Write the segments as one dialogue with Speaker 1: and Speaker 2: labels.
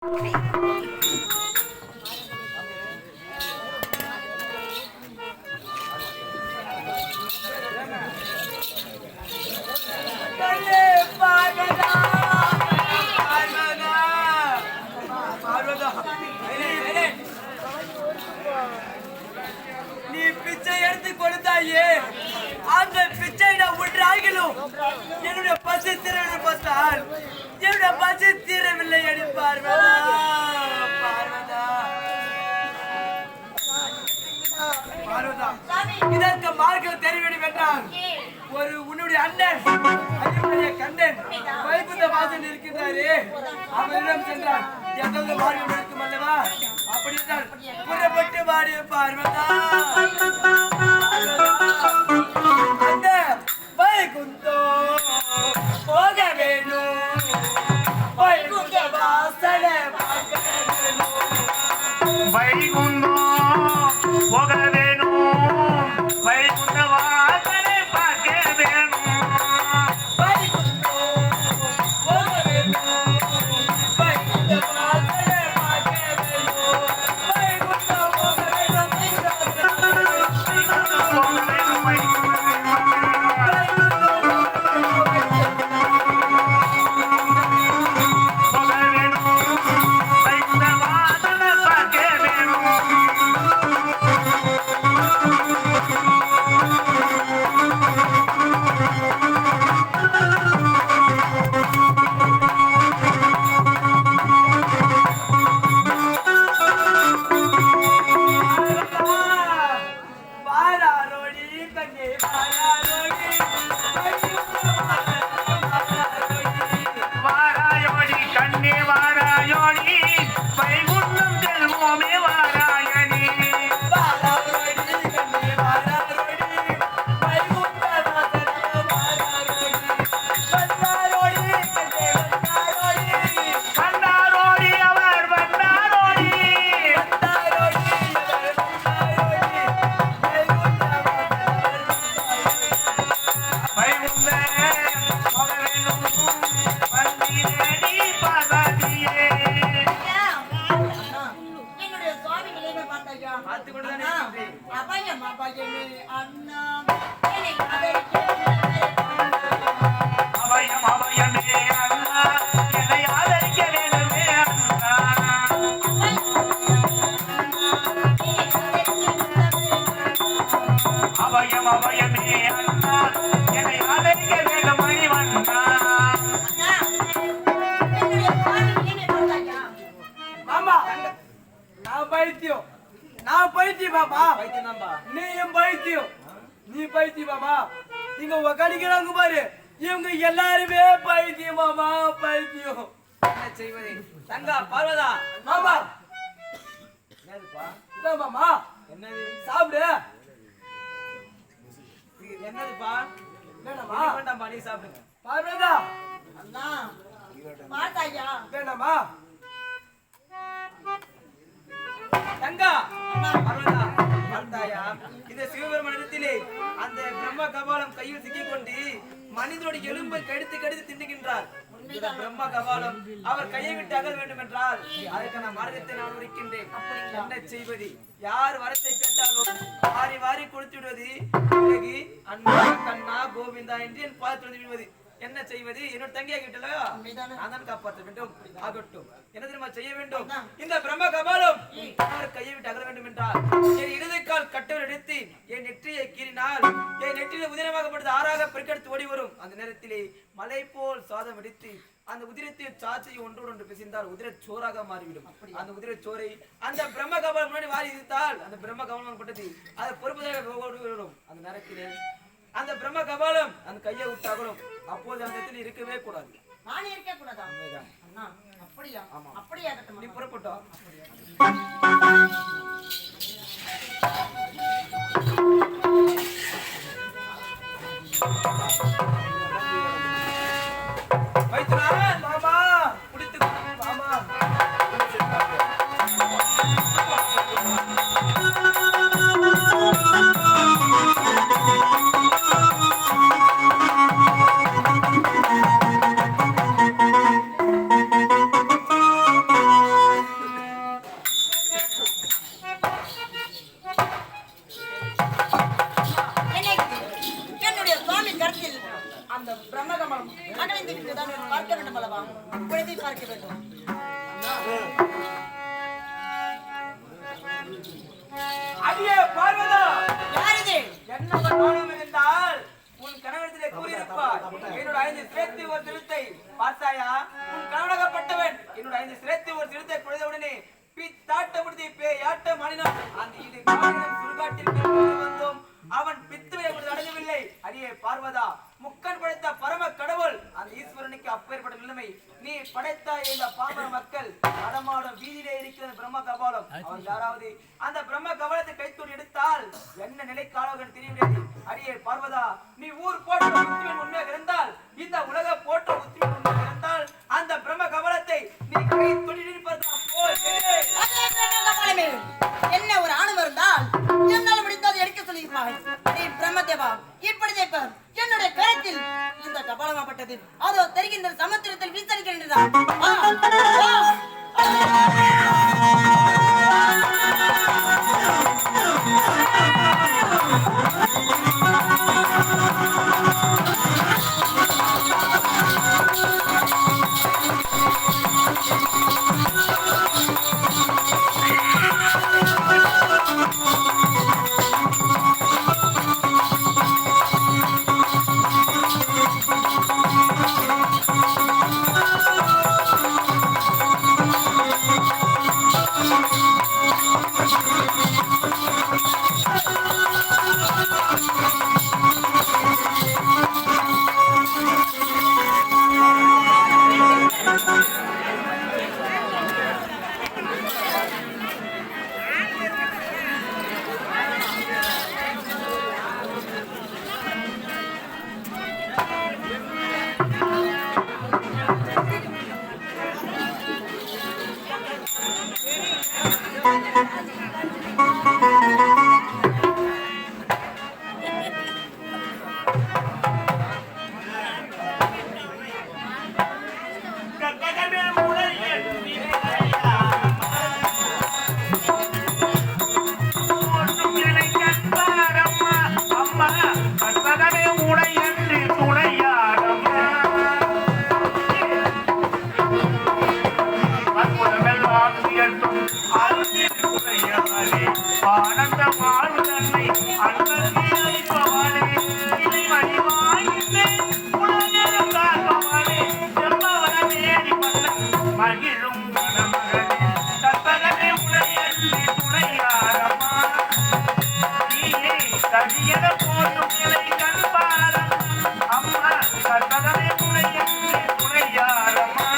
Speaker 1: நீ பிச்சை எடுத்து கொடுத்தாயே, அந்த பிச்சை நான் ஒன்றாகிலும் என்னுடைய பசி தீரவில்லை பார்த்தால் என்னுடைய பசி தீரவில்லை அடி பார்வதா. இதற்கு மார்க்கம் தெரிய வேண்டும் என்றால் ஒரு உன்னுடைய அண்ணன் கண்ணன் வைகுந்த வாசல் இருக்கின்றாரு, அவரிடம் சென்றார். எதாவது மார்க்கம் இருக்கும் அல்லவா? அப்படித்தான் புறப்பட்டு வாடி பார்வதா. அந்த வைகுந்தோ போக வேணும், வைகுந்த வாசல
Speaker 2: வைகுந்தோ போக வேணும், வைகுந்த வாசலை பார்க்க வேணும்.
Speaker 1: வைகுந்தோ போக வேணும், வைகுந்த வாசல பார்க்க வேணும். வைகுந்தோ போக வேணும், நான் பைத்தியம் பாபா. நீயும் பைத்தியம், நீ பைத்தியம் பாபா. இங்க உக்காடிக்கிறாங்க பாரு, இவங்க எல்லாருமே பைத்தியம் மாமா, பைத்தியம். என்ன செய்வது? தங்கா பார்வதா மாமா, என்னதுப்பா மாமா? என்னது? சாப்பிடு. என்னதுப்பா? வேண்டாமா? வேண்டாமா, நீ சாப்பிடுங்க. பார்வதா அண்ணா மாட்டாயா? வேண்டாமா? தங்கா பார்வதா மாட்டாயா? இந்த சிவபெருமானிடத்திலே அந்த பிரம்ம கபாலம் கையில் சிக்கிக்கொண்டு மனிதனுடைய எலும்பை கடித்து கடித்து தின்னுகின்றார். பிரம்ம கபாலம் அவர் கையை விட்டு அகல் வேண்டும் என்றால் அதற்கான மார்க்கத்தை நான் இருக்கின்றேன். என்ன செய்வது? யார் வரத்தை கேட்டாலும் வாரி வாரி கொடுத்து விடுவது. பிறகு அண்ணா கண்ணா கோவிந்தா என்று என் பாதத்தில் விடுவது. என்ன செய்வது? என்னோட தங்கியாகி விட்டல, நான் தான் காப்பாற்ற வேண்டும். ஆகட்டும், என்ன தெரியுமா செய்ய வேண்டும்? இந்த பிரம்ம கபாலம் அவர் கையை விட்டு அகல வேண்டும் என்றால் என் இடதுக்கால் கட்டவர் எடுத்து என் நெற்றியை கீறினால் என் நெற்றியில உதிரமாகப்பட்டது ஆறாக பெருக்கெடுத்து ஓடி வரும். அந்த நேரத்திலே மலை போல் சாதம் எடுத்து அந்த உதிரத்தை சாட்சியை ஒன்றோடு ஒன்று பிசைந்தால் உதிர சோறாக மாறிவிடும். அந்த உதிர சோரை அந்த பிரம்ம கபாலம் முன்னாடி வாரி இருந்தால் அந்த பிரம்ம கபாலம் பட்டது அதை பொறுப்பதாக வரும். அந்த நேரத்திலே அந்த பிரம்ம கபாலம் அந்த கையை விட்டாகணும். அப்போது அந்த இடத்துல இருக்கவே கூடாது.
Speaker 3: நானே இருக்க கூடாதா? அண்ணா அப்படியா? ஆமா அப்படியே ஆகட்டும்.
Speaker 1: நீ புறப்பட்டோ. வைத்துறான் மாமா, குடித்து மாமா. அடித்து ஒரு சிறுத்தை குறைந்த உடனே பித்தாட்ட முடித்து பேயாட்டம் ஆடினான். அந்த இது காரணம் சுடுகாட்டிற்கு வந்தோம். அவன் பித்துவை அடையவில்லை. அடியே பார்வதா, முக்கன் படைத்த பரம கடவுள் அந்த ஈஸ்வரனுக்கு அப்பேற்பட்ட நிலைமை. நீ படைத்த இந்த பாமர மக்கள் நடமாடும் வீதியிலே இருக்கிற பிரம்ம கபாலம். அவர் யாராவது அந்த பிரம்ம கபாலத்தை கைத்தோடு எடுத்தால் என்ன நிலைக்காக தெரியவில்லை. அடியே பார்வதா, நீ ஊர் போட்ட உத்திமன் உண்மையாக இருந்தால், இந்த உலக போட்ட உத்திமன் உண்மையாக இருந்தால், அந்த பிரம்ம கபாலத்தை நீ கைத்தோடு இருப்பதா போல்
Speaker 3: என்ன ஒரு ஆணவம் இருந்தால் என்னால் முடிந்ததை எடுக்க சொல்லியிருப்பார்கள். பிரம்மதேவா, இப்படி ஜெயிப்பார் என்னுடைய கரத்தில் இந்த கபாலமாப்பட்டது அதோ தெரிகின்ற சமுத்திரத்தில் வீசடிக்கின்றதா.
Speaker 2: ஆனந்த வாழ்வு தன்னை அன்பே அளிப்பவானே, இதை வடிவாயின்றே உலகம் காப்பவானே, செம்பவன தேடி மன்னன் மகிழும் மணமகனே, கற்பகமே உடையன்றி துணையாரம்மா, நீயே கடியன போற்றும் நிலை கண்பாரம் அம்மா, கற்பகமே உடையன்றி துணையாரம்மா.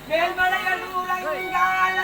Speaker 1: மேல்மலையல்லூர் அங்காள